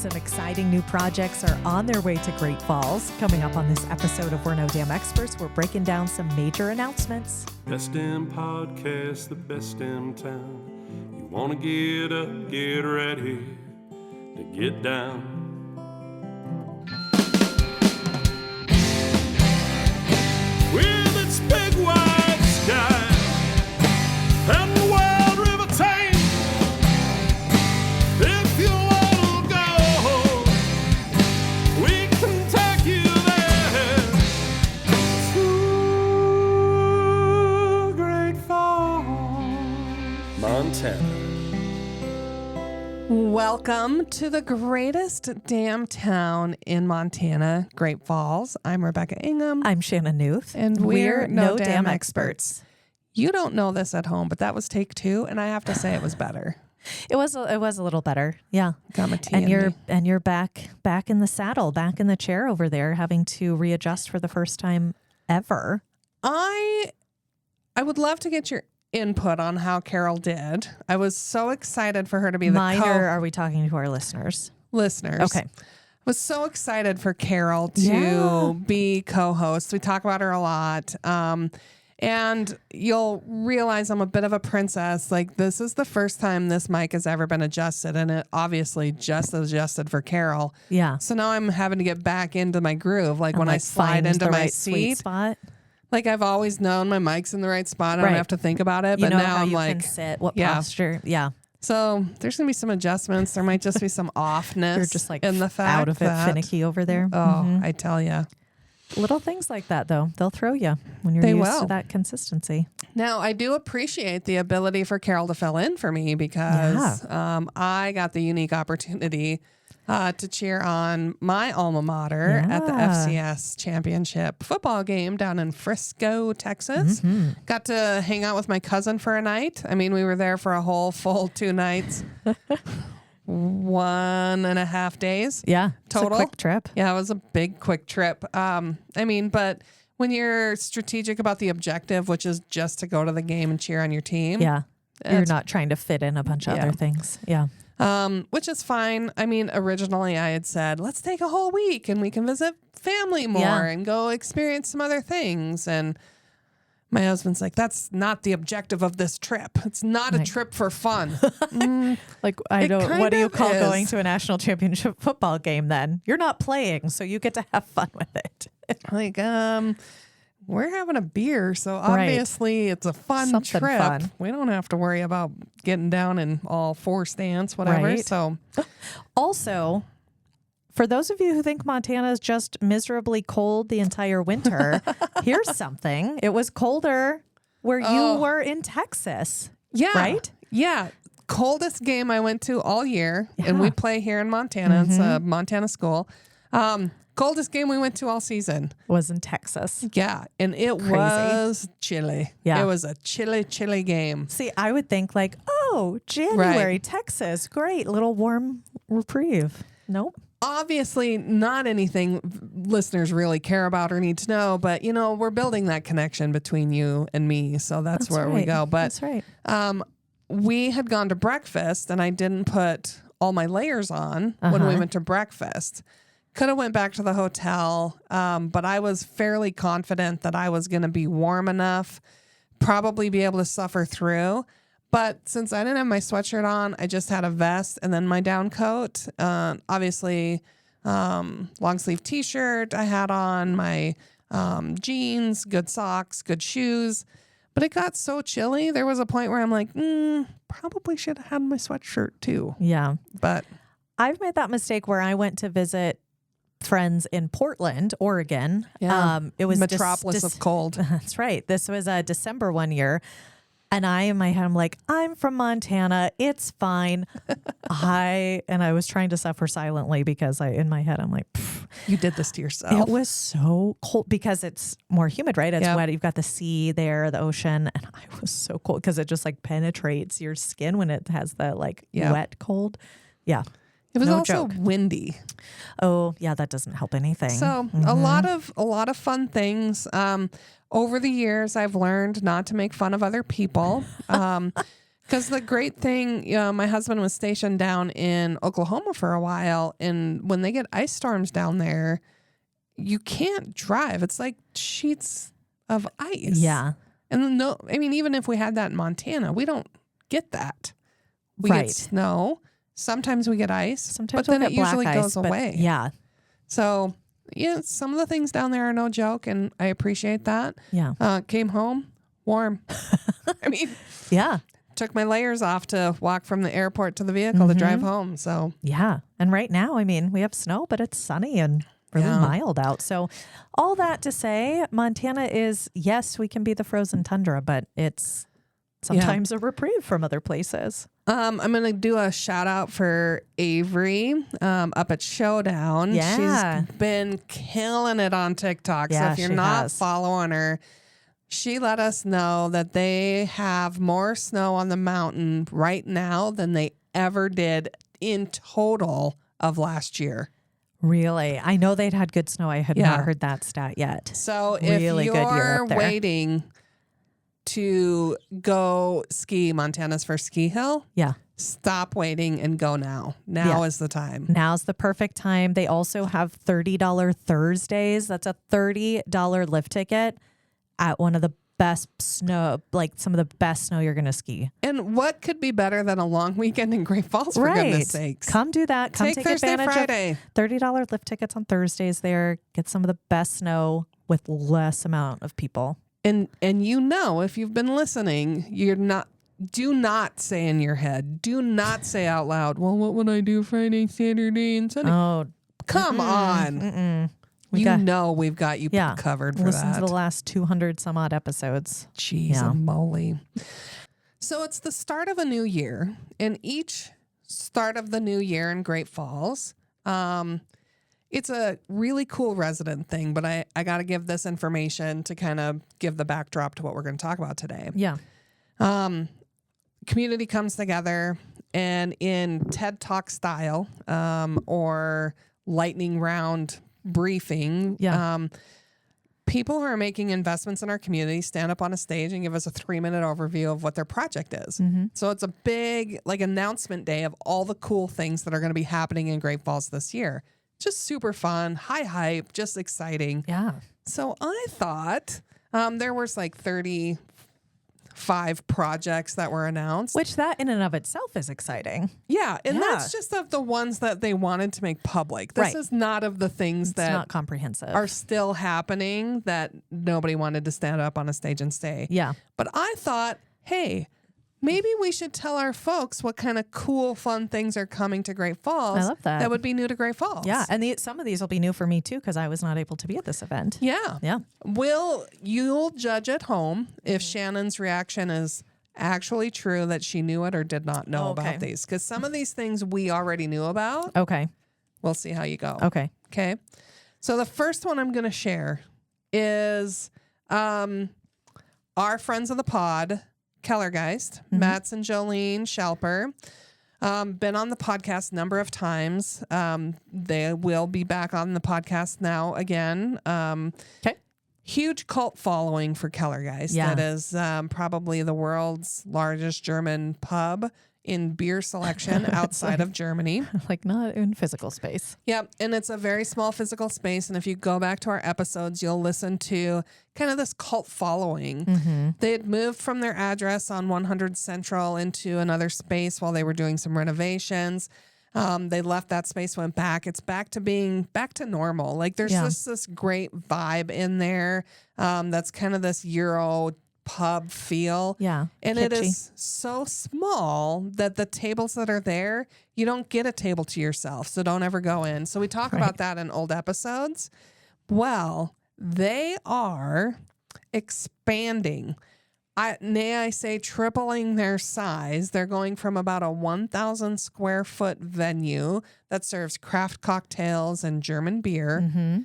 Some exciting new projects are on their way to Great Falls. Coming up on this episode of We're No Damn Experts, we're breaking down some major announcements. Best damn podcast, the best damn town. You want to get up, get ready to get down. With its big wide sky and the wild river Thames, if you want to go, we can take you there to Great Falls, Montana. Welcome to the greatest damn town in Montana, Great Falls. I'm Rebecca Ingham. I'm Shannon Newth. And we're No Damn Experts. You don't know this at home, but that was take two, and I have to say it was better. It was a little better. Yeah. Got my tea and in you're me. and you're back in the saddle, back in the chair over there, having to readjust for the first time ever. I would love to get your input on how Carol did. I was so excited for her to be the Mine, or are we talking to our listeners? listeners. Okay. I was so excited for Carol to be co-host. We talk about her a lot. And you'll realize I'm a bit of a princess. Like, this is the first time this mic has ever been adjusted, and it obviously just adjusted for Carol. Yeah. So now I'm having to get back into my groove. Like, And when I slide find into the my right sweet seat, spot. like, I've always known my mic's in the right spot. I Right. don't have to think about it. You But know now how I'm you like, can sit, what yeah. posture. Yeah. so there's going to be some adjustments. There might just be some offness. You're just like in the fact out of it, that, finicky over there. Oh, I tell you. Little things like that, though, they'll throw you when you're They used will. to that consistency. Now, I do appreciate the ability for Carol to fill in for me because I got the unique opportunity to cheer on my alma mater at the FCS championship football game down in Frisco, Texas. Got to hang out with my cousin for a night. I mean, we were there for a whole full 2 nights, 1.5 days. Yeah. Total. It's a quick trip. Yeah, it was a big, quick trip. I mean, but when you're strategic about the objective, which is just to go to the game and cheer on your team. Yeah. You're It's- not trying to fit in a bunch of Yeah. other things. Yeah. Which is fine. I mean, originally I had said, let's take a whole week and we can visit family more Yeah. and go experience some other things. And my husband's like, that's not the objective of this trip. It's not a Right. trip for fun. Like, I It don't, kind what do you of call is. going to a national championship football game then? You're not playing, so you get to have fun with it. Like, we're having a beer, so obviously it's a fun Something trip. fun. We don't have to worry about getting down in all 4 stance, whatever. Right. So Also, for those of you who think Montana is just miserably cold the entire winter, here's something. It was colder where you were in Texas. yeah, Right? Yeah, coldest game I went to all year, and Yeah. we play here in Montana. It's a Montana school. Coldest game we went to all season. Was in Texas. Yeah, and it was chilly. Yeah. It was a chilly game. See, I would think like, oh, January, Right. Texas, great, little warm reprieve. Nope. Obviously, not anything listeners really care about or need to know, but you know, we're building that connection between you and me, so that's where we right. go. But That's right. we had gone to breakfast, and I didn't put all my layers on when we went to breakfast. Could have went back to the hotel, but I was fairly confident that I was going to be warm enough, probably be able to suffer through. But since I didn't have my sweatshirt on, I just had a vest and then my down coat. Obviously, long sleeve t-shirt I had on, my jeans, good socks, good shoes. But it got so chilly. There was a point where I'm like, probably should have had my sweatshirt too. Yeah. But I've made that mistake where I went to visit friends in Portland, Oregon. Yeah. It was metropolis of cold. That's right. This was December one year. And I, in my head, I'm like, I'm from Montana. It's fine. I was trying to suffer silently because in my head, I'm like, You did this to yourself. it was so cold because it's more humid, right? It's Yep. wet. You've got the sea there, the ocean. And I was so cold because it just like penetrates your skin when it has the like Yeah. wet cold. Yeah. It was No also joke. windy. Oh, yeah, that doesn't help anything. So a lot of fun things. Over the years, I've learned not to make fun of other people. Because the great thing, my husband was stationed down in Oklahoma for a while, and when they get ice storms down there, you can't drive. It's like sheets of ice. Yeah. And no, I mean, even if we had that in Montana, we don't get that. We Right. get snow. Sometimes we get ice. Sometimes but then we'll it get black usually ice, goes but away. Yeah. So, yeah, some of the things down there are no joke, and I appreciate that. Yeah. Came home warm. I mean, Yeah. took my layers off to walk from the airport to the vehicle to drive home. So, Yeah. And right now, I mean, we have snow, but it's sunny and really Yeah. mild out. So all that to say, Montana is, yes, we can be the frozen tundra, but it's sometimes a reprieve from other places. I'm going to do a shout out for Avery up at Showdown. Yeah. She's been killing it on TikTok. Yeah, so if you're she not has. following her, she let us know that they have more snow on the mountain right now than they ever did in total of last year. Really? I know they'd had good snow. I had Yeah. not heard that stat yet. So Really if good year you're up there. waiting to go ski Montana's first ski hill, Yeah. stop waiting and go now. Now Yeah. is the time. Now's the perfect time. They also have $30 Thursdays. That's a $30 lift ticket at one of the best snow, like some of the best snow you're going to ski. And what could be better than a long weekend in Great Falls, for goodness sakes? Come do that. Come Take take Thursday, advantage Friday. of $30 lift tickets on Thursdays there. Get some of the best snow with less amount of people. And you know, if you've been listening, do not say in your head, do not say out loud, well, what would I do Friday, Saturday, and Sunday? Oh, Come on. mm-mm. We've got you Yeah. covered for Listen that. to the last 200 some odd episodes. Jeez Yeah. moly. So it's the start of a new year, and each start of the new year in Great Falls, it's a really cool resident thing, but I got to give this information to kind of give the backdrop to what we're going to talk about today. Yeah. Community comes together, and in TED Talk style or lightning round briefing, Yeah. people who are making investments in our community stand up on a stage and give us a 3-minute overview of what their project is. Mm-hmm. So it's a big announcement day of all the cool things that are going to be happening in Great Falls this year. Just super fun, high hype, just exciting. Yeah. So I thought there was 35 projects that were announced. Which that in and of itself is exciting. Yeah, and Yeah. that's just of the ones that they wanted to make public. This Right. is not of the things It's that not comprehensive. are still happening that nobody wanted to stand up on a stage and say. Yeah. But I thought, hey, maybe we should tell our folks what kind of cool, fun things are coming to Great Falls. I love that. That would be new to Great Falls. Yeah. And some of these will be new for me too, because I was not able to be at this event. Yeah. Yeah. You'll judge at home if Mm-hmm. Shannon's reaction is actually true, that she knew it or did not know Okay. about these. Because some of these things we already knew about. Okay. We'll see how you go. Okay. Okay. So the first one I'm going to share is our friends of the pod, Kellergeist, Mats and Jolene Schalper. Been on the podcast a number of times. They will be back on the podcast now again. Okay. Huge cult following for Kellergeist. Yeah. That is probably the world's largest German pub in beer selection outside of Germany. Like not in physical space. Yep. And it's a very small physical space. And if you go back to our episodes, you'll listen to kind of this cult following. They had moved from their address on 100 Central into another space while they were doing some renovations. They left that space, went back. It's back to being back to normal. Like there's just this great vibe in there. That's kind of this Euro pub feel. Yeah. And it kitschy. is so small that the tables that are there, you don't get a table to yourself. So don't ever go in. So we talk about that in old episodes. Well, they are expanding. May I say tripling their size. They're going from about a 1,000 square foot venue that serves craft cocktails and German beer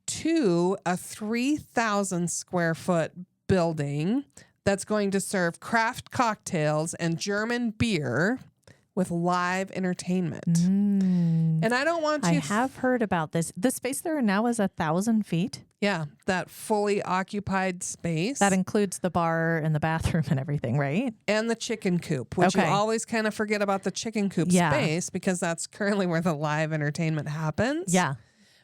to a 3,000 square foot building that's going to serve craft cocktails and German beer with live entertainment. And I don't want to. I have heard about this. The space they're in now is 1,000 feet. Yeah, that fully occupied space. That includes the bar and the bathroom and everything, right? And the chicken coop, which you Okay. always kind of forget about the chicken coop Yeah. space because that's currently where the live entertainment happens. Yeah,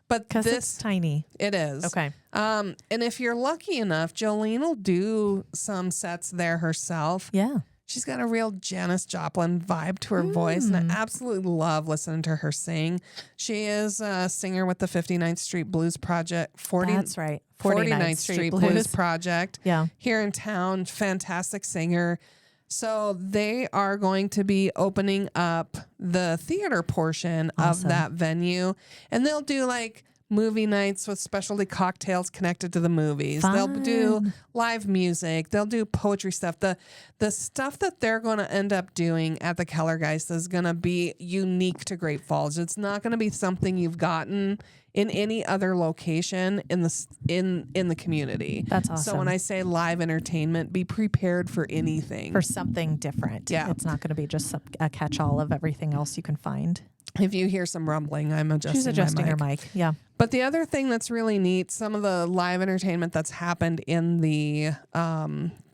But because this, it's tiny. it is. Okay. And if you're lucky enough, Jolene will do some sets there herself. Yeah. She's got a real Janis Joplin vibe to her voice, and I absolutely love listening to her sing. She is a singer with the 59th Street Blues Project. That's right. 49th Street Blues Project. Yeah. Here in town, fantastic singer. So they are going to be opening up the theater portion of that venue, and they'll do like movie nights with specialty cocktails connected to the movies. They'll do live music. They'll do poetry stuff. The stuff that they're going to end up doing at the Kellergeist is going to be unique to Great Falls. It's not going to be something you've gotten in any other location in the community. That's awesome. So when I say live entertainment, be prepared for anything. For something different. Yeah. It's not going to be just a catch-all of everything else you can find. If you hear some rumbling, I'm adjusting She's adjusting my her mic. mic. Yeah. But the other thing that's really neat, some of the live entertainment that's happened in the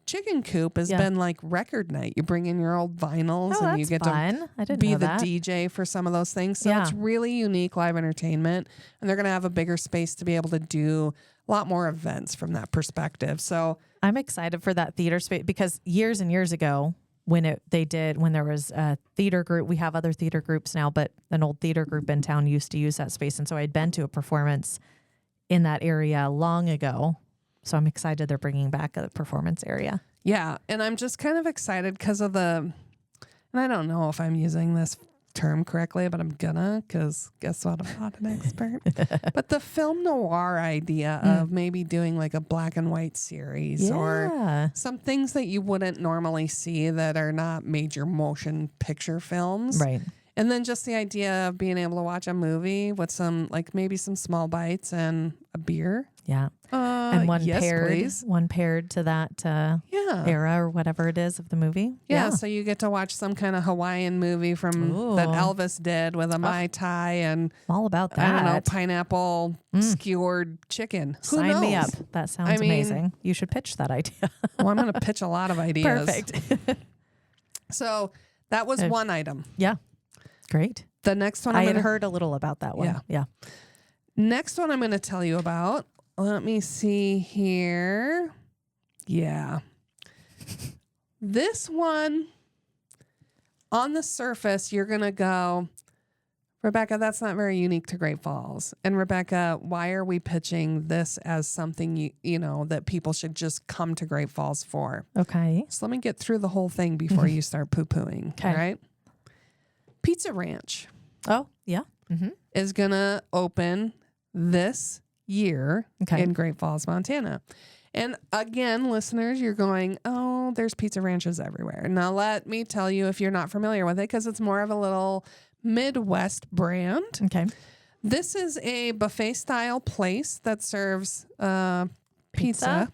chicken coop has been like record night. You bring in your old vinyls Oh, and you that's get fun. to I didn't be know the that. DJ for some of those things. So Yeah. it's really unique live entertainment. And they're going to have a bigger space to be able to do a lot more events from that perspective. So I'm excited for that theater space because years and years ago, when there was a theater group, we have other theater groups now, but an old theater group in town used to use that space. And so I'd been to a performance in that area long ago. So I'm excited they're bringing back a performance area. yeah, and I'm just kind of excited because of and I don't know if I'm using this term correctly, but I'm gonna, because guess what? I'm not an expert. But the film noir idea of maybe doing like a black and white series or Yeah. some things that you wouldn't normally see that are not major motion picture films. Right. And then just the idea of being able to watch a movie with some, like maybe some small bites and a beer. Yeah. And one yes, paired please. to that Yeah. era or whatever it is of the movie. Yeah, so you get to watch some kind of Hawaiian movie that Ooh. Elvis did with a Mai Tai and I'm all about that. I don't know, pineapple skewered chicken. Who Sign me knows? up. That sounds I mean- amazing. You should pitch that idea. Well, I'm going to pitch a lot of ideas. Perfect. So that was one item. Yeah. Great. The next one I I'm had gonna, heard a little about that one. Yeah. Yeah. next one I'm going to tell you about. Let me see here. Yeah. This one, on the surface, you're going to go, Rebecca, that's not very unique to Great Falls. And Rebecca, why are we pitching this as something you know that people should just come to Great Falls for? Okay. So let me get through the whole thing before you start poo-pooing. Okay. All right. Pizza Ranch Oh, yeah. Mm-hmm. is going to open this year Okay. in Great Falls, Montana. And again, listeners, you're going, oh, there's pizza ranches everywhere. Now, let me tell you if you're not familiar with it, because it's more of a little Midwest brand. Okay. This is a buffet style place that serves pizza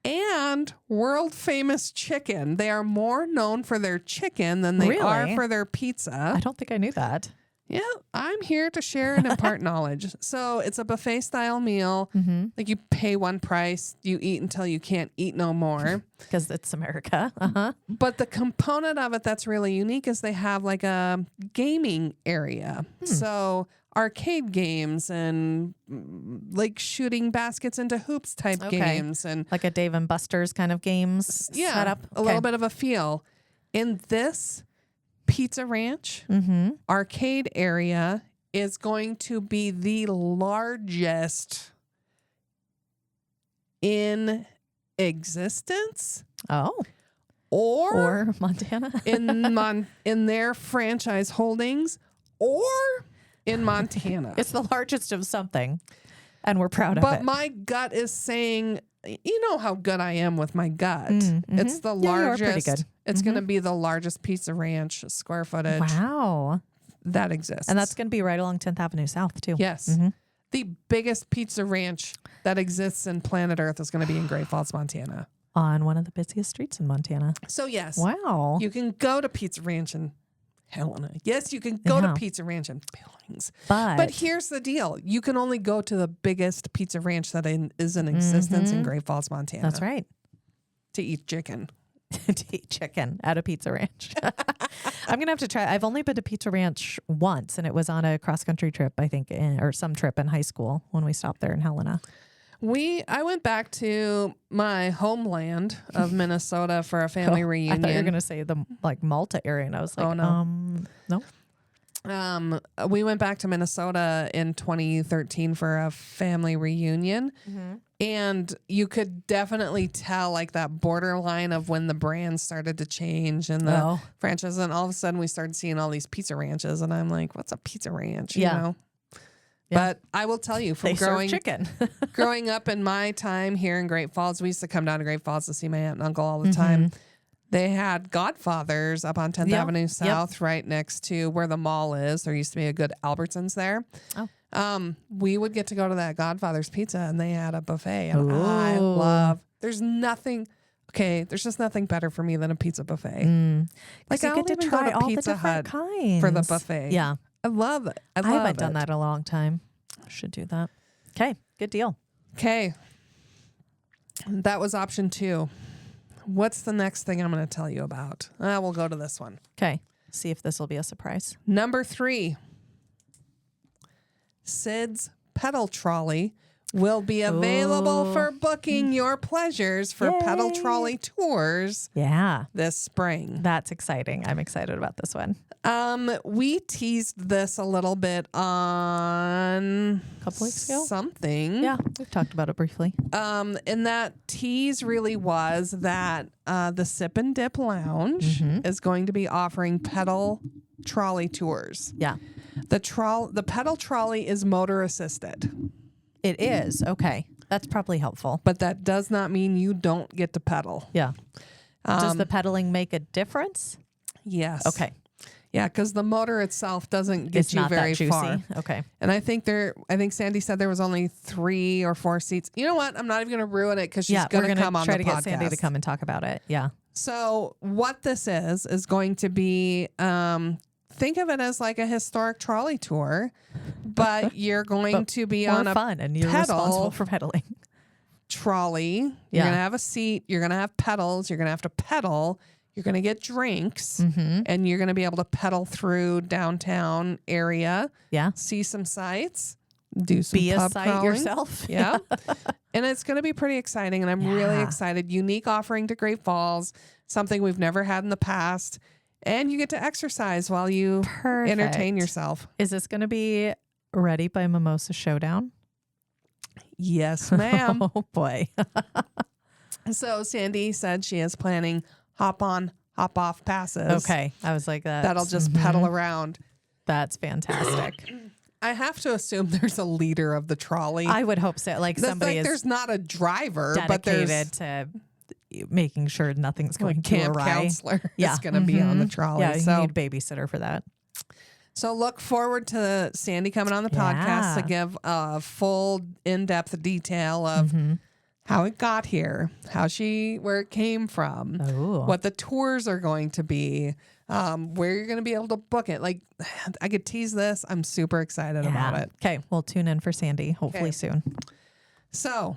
and world famous chicken. They are more known for their chicken than they are Really? for their pizza. I don't think I knew that. Yeah, I'm here to share and impart knowledge. So it's a buffet style meal. Mm-hmm. Like you pay one price, you eat until you can't eat no more. Because it's America. Uh-huh. But the component of it that's really unique is they have like a gaming area. So arcade games and like shooting baskets into hoops type Okay. games and Like a Dave and Buster's kind of games setup. a little bit of a feel. In this Pizza Ranch Mm-hmm. arcade area is going to be the largest in existence Oh. or Or Montana. in their franchise holdings or in Montana. It's the largest of something. And we're proud of But it. my gut is saying, you know how good I am with my gut. Mm-hmm. It's the Yeah, you are pretty largest. good. It's going to be the largest pizza ranch square footage Wow. that exists. And that's going to be right along 10th Avenue South, too. yes. Mhm. The biggest pizza ranch that exists in planet Earth is going to be in Great Falls, Montana. On one of the busiest streets in Montana. So yes, Wow. you can go to Pizza Ranch and Helena. Yes, you can go Yeah. to Pizza Ranch in Billings. But But here's the deal. You can only go to the biggest pizza ranch that is in existence in Great Falls, Montana. that's right. To eat chicken. To eat chicken at a pizza ranch. I'm going to have to try. I've only been to Pizza Ranch once, and it was on a cross-country trip, I think, or some trip in high school when we stopped there in Helena. I went back to my homeland of Minnesota for a family I reunion. thought you were going to say the Malta area, and I was like, Oh, no. No. We went back to Minnesota in 2013 for a family reunion. And you could definitely tell like that borderline of when the brands started to change and the franchises. And all of a sudden we started seeing all these pizza ranches. And I'm like, what's a pizza ranch? You know? Yeah. But I will tell you from They serve chicken. growing up in my time here in Great Falls, we used to come down to Great Falls to see my aunt and uncle all the time. They had Godfather's up on 10th Avenue South, right next to where the mall is. There used to be a good Albertsons there. We would get to go to that Godfather's Pizza, and they had a buffet. And there's just nothing better for me than a pizza buffet. Like I you get to even try go to all the Pizza different Hut kinds for the buffet. Yeah. I love it. I haven't done that in a long time. I should do that. Okay. Good deal. Okay. That was option 2. What's the next thing I'm going to tell you about? We'll go to this one. Okay. See if this will be a surprise. Number 3. Sid's pedal trolley will be available for booking your pleasures for pedal trolley tours Yeah. this spring. That's exciting. I'm excited about this one. We teased this a little bit on A couple weeks ago. something. Yeah. We've talked about it briefly. And that tease really was that the Sip and Dip Lounge is going to be offering pedal trolley tours. Yeah. The pedal trolley is motor assisted. It is. Okay. That's probably helpful. But that does not mean you don't get to pedal. Yeah. Does the pedaling make a difference? Yes. Okay. Yeah, because the motor itself doesn't get It's you not very that juicy. far. Okay. And I think Sandy said there was only 3 or 4 seats. You know what? I'm not even going to ruin it because she's going to come on try the to podcast. get Sandy to come and talk about it. Yeah. So what this is going to be, think of it as like a historic trolley tour, but you're going to be More on a fun, and you're responsible for pedaling. trolley. You're Yeah. going to have a seat. You're going to have pedals. You're going to have to pedal. You're going to get drinks, and you're going to be able to pedal through downtown area. Yeah. See some sights. Do some Be a pub sight crawling. yourself. Yeah. And it's going to be pretty exciting, and I'm really excited. Unique offering to Great Falls, something we've never had in the past. And you get to exercise while you entertain yourself. Is this going to be ready by Mimosa Showdown? Yes, ma'am. Oh, boy. So Sandy said she is planning hop on, hop off passes. Okay. I was like that. That'll just pedal around. That's fantastic. I have to assume there's a leader of the trolley. I would hope so. Like somebody is there's not a driver, but dedicated there's to making sure nothing's going to camp awry. counselor is going to be on the trolley. Yeah, you so, need a babysitter for that. so look forward to Sandy coming on the podcast to give a full in-depth detail of how it got here, where it came from, Oh. what the tours are going to be, where you're going to be able to book it. Like, I could tease this. I'm super excited about it. Okay, we'll tune in for Sandy hopefully Okay. soon. So,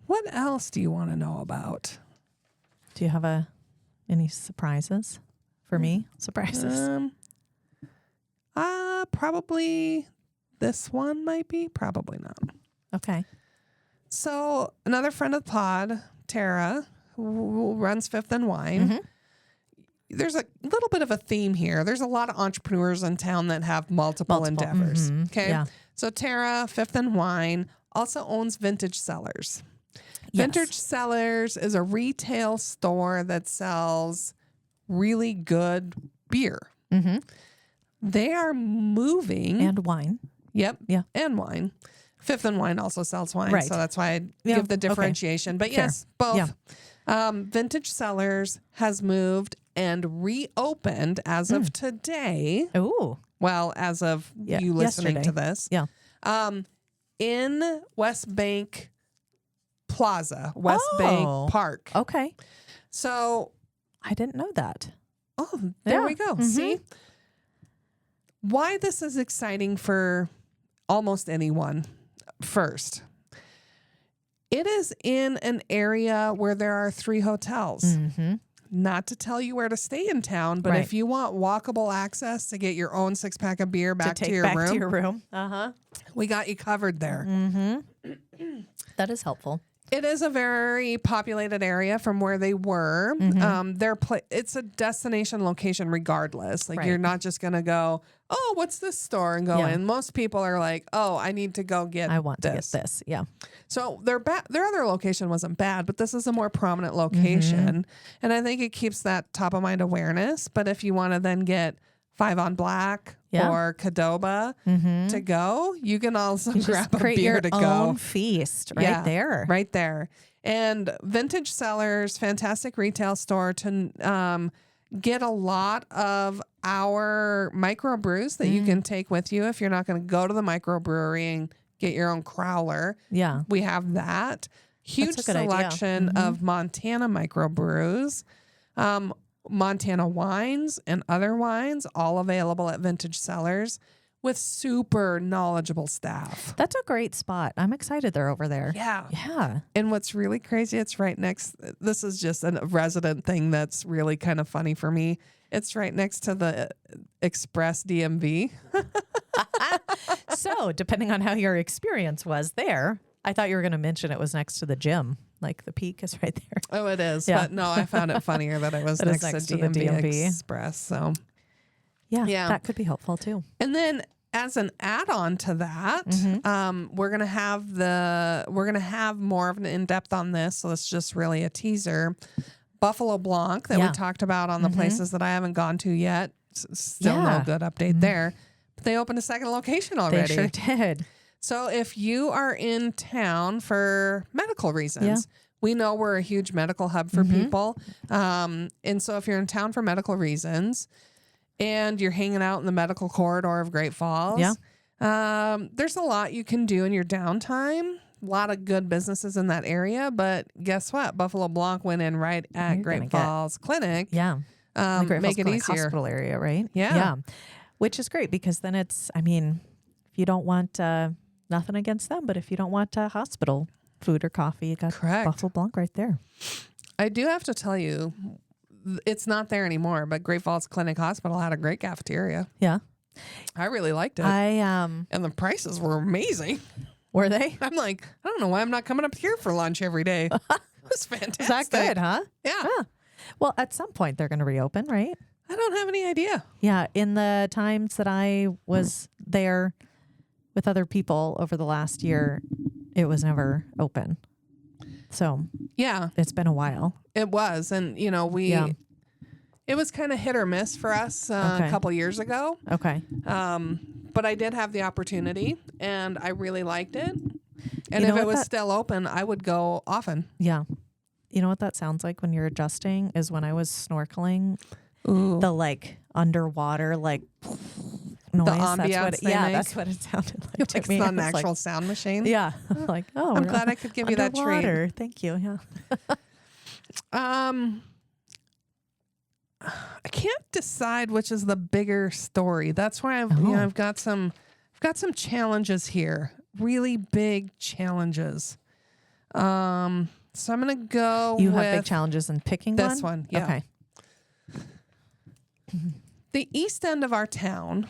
what else do you want to know about? Do you have any surprises for me? Surprises? Probably this one might be, probably not. Okay. So another friend of the pod, Tara, who runs Fifth and Wine. There's a little bit of a theme here. There's a lot of entrepreneurs in town that have multiple endeavors. Okay. Yeah. So Tara, Fifth and Wine, also owns Vintage Cellars. Yes. Vintage Cellars is a retail store that sells really good beer. They are moving. And wine. Yep. Yeah. And wine. Fifth and Wine also sells wine. Right. So that's why I Yeah, give the okay. differentiation. But Fair. yes, both. Vintage Cellars has moved and reopened as of today. Oh. Well, as of you listening to this. Yeah. In West Bank Plaza, West Bank Park. Okay. So I didn't know that. Oh, there Yeah. we go. See? Why this is exciting for almost anyone. First, it is in an area where there are 3 hotels. Not to tell you where to stay in town, but if you want walkable access to get your own 6-pack of beer back to your room, we got you covered there. That is helpful. It is a very populated area from where they were. It's a destination location regardless. Like you're not just going to go, oh, what's this store and go in. Most people are like, oh, I need to go get I want to get this. Yeah. So their other location wasn't bad, but this is a more prominent location. And I think it keeps that top of mind awareness. But if you want to then get 5 on Black or Cadoba to go, you can also grab a beer to go. Own feast there. Right there. And Vintage Cellars, fantastic retail store to get a lot of our microbrews that you can take with you if you're not going to go to the microbrewery and get your own crowler. Yeah. We have that. Huge selection of Montana microbrews. Montana wines and other wines, all available at Vintage Cellars with super knowledgeable staff. That's a great spot. I'm excited they're over there. Yeah. Yeah. And what's really crazy, it's right next, this is just a resident thing that's really kind of funny for me. It's right next to the Express DMV. So, depending on how your experience was there, I thought you were going to mention it was next to the gym. Like the Peak is right there. Oh, it is. Yeah. But no, I found it funnier that it was next to the DMV Express. So, yeah, that could be helpful too. And then as an add-on to that, we're gonna have more of an in-depth on this. So it's just really a teaser. Buffalo Blanc that we talked about on the places that I haven't gone to yet. Still no good update there. But they opened a second location already. They sure did. So if you are in town for medical reasons, we know we're a huge medical hub for people. And so if you're in town for medical reasons and you're hanging out in the medical corridor of Great Falls, there's a lot you can do in your downtime. A lot of good businesses in that area. But guess what? Buffalo Blanc went in right at Great Falls Clinic. Yeah. Make it easier. Hospital area, right? Yeah. Which is great because then it's, I mean, if you don't want... nothing against them, but if you don't want hospital food or coffee, you got Buffalo Blanc right there. I do have to tell you, it's not there anymore, but Great Falls Clinic Hospital had a great cafeteria. Yeah. I really liked it. And the prices were amazing. Were they? I'm like, I don't know why I'm not coming up here for lunch every day. It was fantastic. Is that good, huh? Yeah. Well, at some point they're going to reopen, right? I don't have any idea. Yeah. In the times that I was there with other people over the last year, it was never open. So it's been a while. It was. And, you know, it was kind of hit or miss for us a couple years ago. Okay. But I did have the opportunity and I really liked it. And if it was still open, I would go often. Yeah. You know what that sounds like when you're adjusting is when I was snorkeling. Ooh. The like underwater like noise. The ambiance that's what it sounded like to It's me. not an It's actual sound machine. Yeah. Like, oh, I'm glad I could give you that treat. Underwater. Thank you. Yeah. I can't decide which is the bigger story. That's why I've got some challenges here. Really big challenges. So I'm gonna go. You have big challenges in picking this one. Yeah. Okay. The east end of our town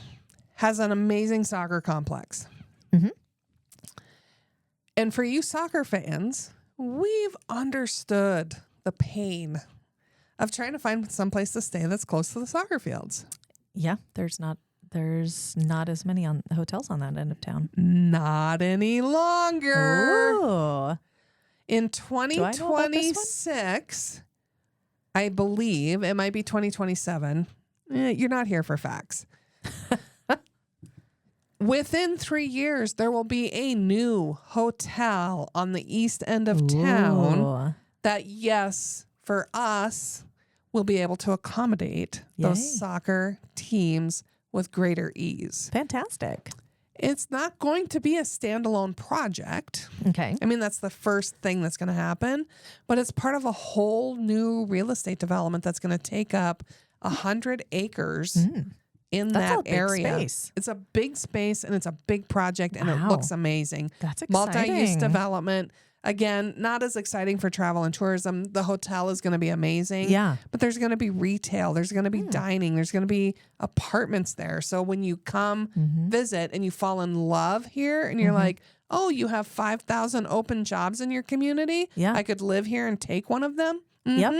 has an amazing soccer complex. And for you soccer fans, we've understood the pain of trying to find someplace to stay that's close to the soccer fields. Yeah, there's not as many hotels on that end of town. Not any longer. Oh. In 2026, I believe it might be 2027. You're not here for facts. Within 3 years, there will be a new hotel on the east end of town that, yes, for us, will be able to accommodate those soccer teams with greater ease. Fantastic. It's not going to be a standalone project. Okay. I mean, that's the first thing that's going to happen, but it's part of a whole new real estate development that's going to take up 100 acres in That's that a big area. space. It's a big space and it's a big project and it Wow. looks amazing. That's Multi-use exciting. development. Again, not as exciting for travel and tourism. The hotel is going to be amazing. Yeah. But there's going to be retail. There's going to be dining. There's going to be apartments there. So when you come visit and you fall in love here and you're like, oh, you have 5,000 open jobs in your community. Yeah. I could live here and take one of them. Yep.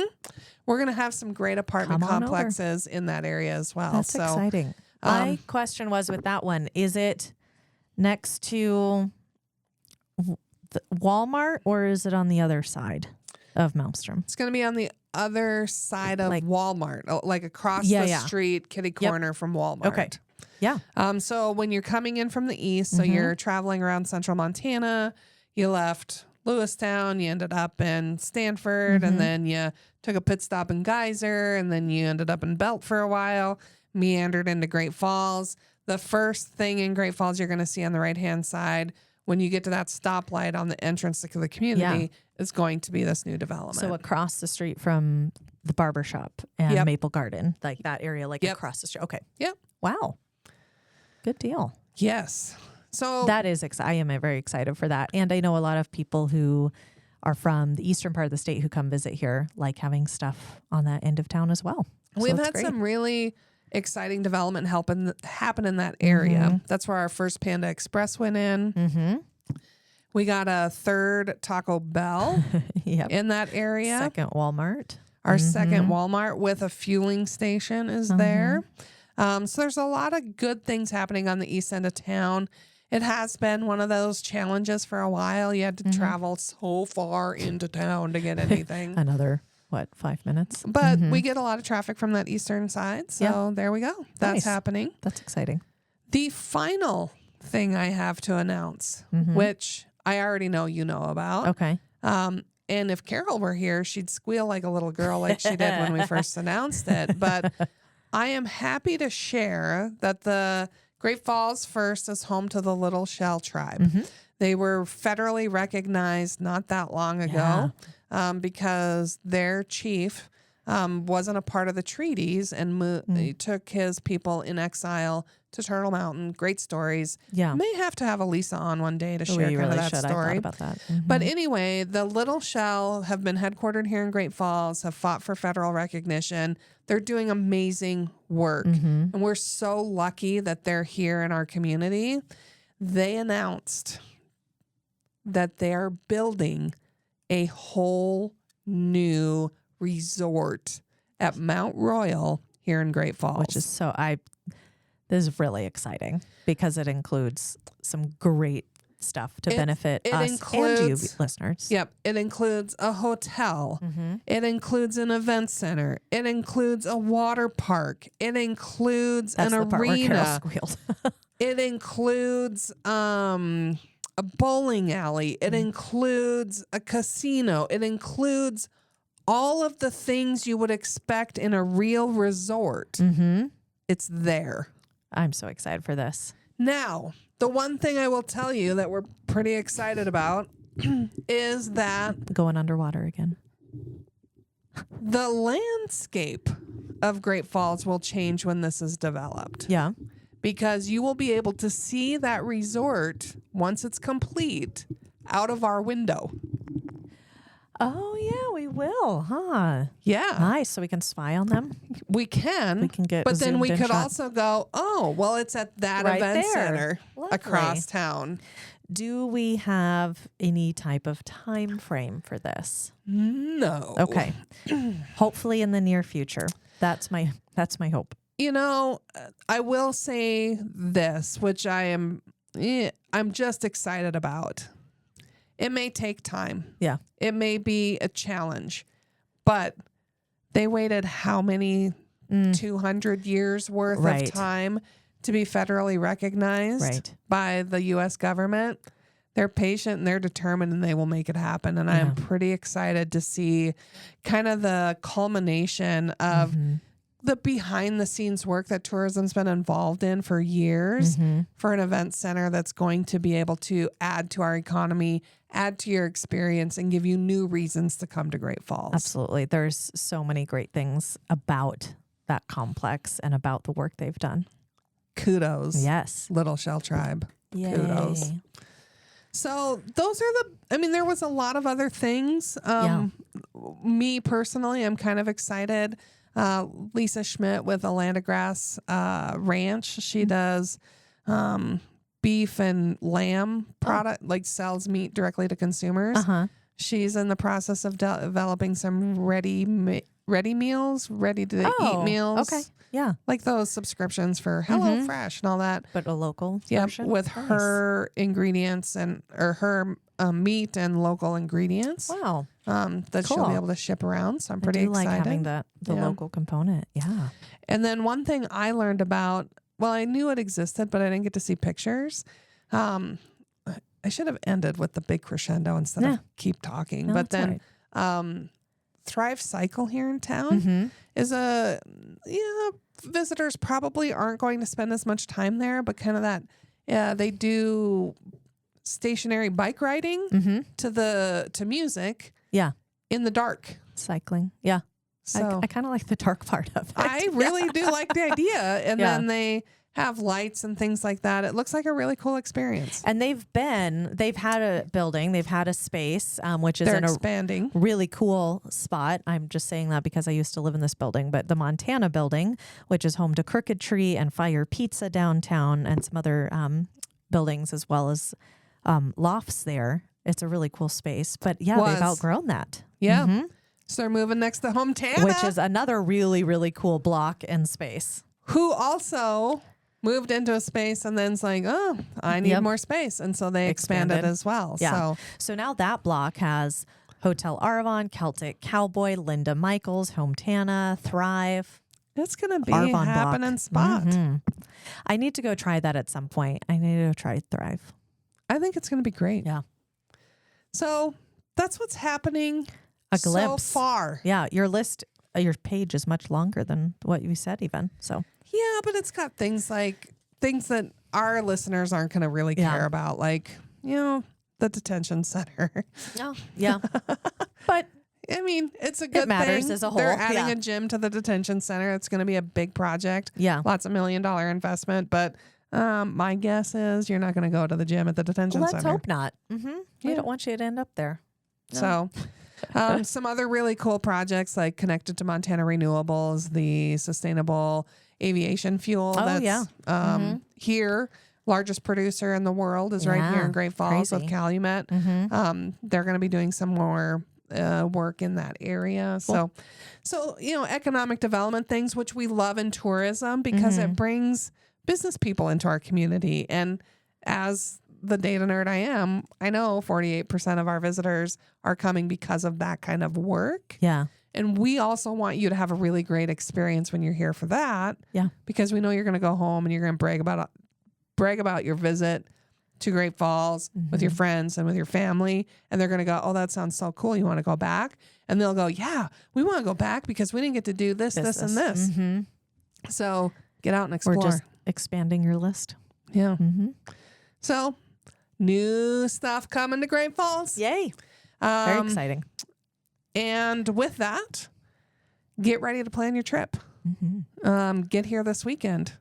We're going to have some great apartment Come on complexes in that area as well. That's so exciting. My question was with that one, is it next to the Walmart or is it on the other side of Maelstrom? it's going to be on the other side of Like- Walmart, like across Yeah, the yeah. street, kitty corner from Walmart. Okay. Yeah. So when you're coming in from the east, so you're traveling around central Montana, you left Lewistown, you ended up in Stanford, and then you took a pit stop in Geyser, and then you ended up in Belt for a while, meandered into Great Falls. The first thing in Great Falls you're going to see on the right-hand side when you get to that stoplight on the entrance to the community is going to be this new development. So across the street from the barber shop and Yep. Maple Garden, like that area, like Yep. across the street. Okay. Yep. Wow. Good deal. Yes. So That is, I am very excited for that. And I know a lot of people who are from the eastern part of the state who come visit here like having stuff on that end of town as well. So we've it's had great. some really exciting development happen in that area. That's where our first Panda Express went in. We got a third Taco Bell Yep. in that area. Second Walmart. Our second Walmart with a fueling station is there. So there's a lot of good things happening on the east end of town. It has been one of those challenges for a while. You had to travel so far into town to get anything. Another, 5 minutes? But we get a lot of traffic from that eastern side. So there we go. That's Nice. happening. That's exciting. The final thing I have to announce, which I already know you know about. Okay. And if Carol were here, she'd squeal like a little girl like she did when we first announced it. But I am happy to share that the Great Falls First is home to the Little Shell tribe. They were federally recognized not that long ago because their chief wasn't a part of the treaties and he took his people in exile to Turtle Mountain. Great stories. Yeah. May have to have Elisa on one day to share We kind really of that should. I story. thought about that. But anyway, the Little Shell have been headquartered here in Great Falls, have fought for federal recognition. They're doing amazing work. And we're so lucky that they're here in our community. They announced that they are building a whole new resort at Mount Royal here in Great Falls. Which is this is really exciting because it includes some great stuff to benefit it us includes- and you listeners. Yep. It includes a hotel. It includes an event center. It includes a water park. It includes That's an the part where Carol arena. squealed. It includes a bowling alley. It includes a casino. It includes all of the things you would expect in a real resort. It's there. I'm so excited for this. Now, the one thing I will tell you that we're pretty excited about is that Going underwater again. the landscape of Great Falls will change when this is developed. Yeah. Because you will be able to see that resort once it's complete out of our window. Oh yeah, we will, huh? Yeah, Nice. So we can spy on them. we can. We can get but then we zoomed in could shot. also go, oh, well, it's at that Right event there. center Lovely. across town. Do we have any type of time frame for this? No. Okay. Hopefully in the near future. That's my hope. You know, I will say this, which I'm just excited about. It may take time. Yeah. It may be a challenge, but they waited how many 200 years worth Right. of time to be federally recognized Right. by the U.S. government. They're patient and they're determined and they will make it happen. And I'm pretty excited to see kind of the culmination of the behind the scenes work that tourism's been involved in for years for an event center that's going to be able to add to our economy, add to your experience, and give you new reasons to come to Great Falls. Absolutely. There's so many great things about that complex and about the work they've done. Kudos. Yes. Little Shell Tribe. Kudos. Yay. So those are there was a lot of other things. Me personally, I'm kind of excited. Lisa Schmidt with Alanda Grass Ranch. She does beef and lamb product, like sells meat directly to consumers. She's in the process of developing some ready meals, ready to eat meals. Okay. Yeah. Like those subscriptions for HelloFresh and all that. But a local Yeah, version? with Nice. her ingredients or her meat and local ingredients. Wow. That she'll Cool. be able to ship around. So I'm I pretty do excited. like having the Yeah. local component. Yeah. And then one thing I learned about, well, I knew it existed, but I didn't get to see pictures. I should have ended with the big crescendo instead of keep talking. No, but that's then Thrive Cycle here in town Mm-hmm. is visitors probably aren't going to spend as much time there, but kind of that, they do stationary bike riding to music Yeah. in the dark. Cycling. Yeah. So I kind of like the dark part of it. I really do like the idea. And Yeah. then they have lights and things like that. It looks like a really cool experience. And they've had a building, they've had a space, which is They're in a expanding. really cool spot. I'm just saying that because I used to live in this building, but the Montana building, which is home to Crooked Tree and Fire Pizza downtown and some other buildings as well as lofts there. It's a really cool space. But yeah, they've outgrown that. Yeah. Mhm. So they're moving next to Hometown, Which is another really, really cool block and space. who also moved into a space and then's like, oh, I need Yep. more space. And so they expanded as well. Yeah. So So now that block has Hotel Arvon, Celtic Cowboy, Linda Michaels, Hometana, Thrive. it's going to be Arvon a happening block. spot. Mhm. I need to go try that at some point. I need to go try Thrive. I think it's going to be great. Yeah. So that's what's happening A glimpse. so far. Yeah. Your list, your page is much longer than what you said even. So Yeah, but it's got things that our listeners aren't going to really Yeah. care about, like, the detention center. oh, yeah. But I mean, it's a good matters thing. as a whole, They're adding yeah. a gym to the detention center. It's going to be a big project. yeah. Lots of $1 million investment. But my guess is you're not going to go to the gym at the detention Let's center. hope not. We Yeah. don't want you to end up there. So some other really cool projects like connected to Montana Renewables, the sustainable aviation fuel Oh, that's yeah. here. Largest producer in the world is right here Yeah, in Great Falls with crazy. Calumet. They're going to be doing some more work in that area. So economic development things, which we love in tourism because it brings business people into our community. And as the data nerd I am, I know 48% of our visitors are coming because of that kind of work. Yeah. And we also want you to have a really great experience when you're here for that. Yeah. Because we know you're going to go home and you're going to brag about your visit to Great Falls with your friends and with your family. And they're going to go, oh, that sounds so cool. You want to go back? And they'll go, yeah, we want to go back because we didn't get to do this, and this. So get out and explore. We're just expanding your list. Yeah. So new stuff coming to Great Falls. Yay. Very exciting. And with that, get ready to plan your trip. Get here this weekend.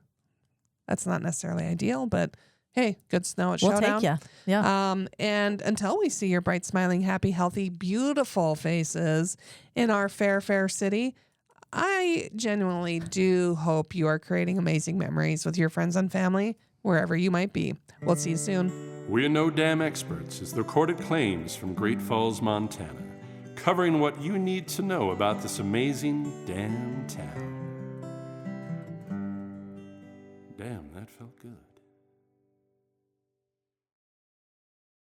That's not necessarily ideal, but hey, good snow at We'll Showdown. take you. Yeah. And until we see your bright, smiling, happy, healthy, beautiful faces in our fair city, I genuinely do hope you are creating amazing memories with your friends and family wherever you might be. We'll see you soon. We're No Dam Experts is the recorded claims from Great Falls, Montana, covering what you need to know about this amazing damn town.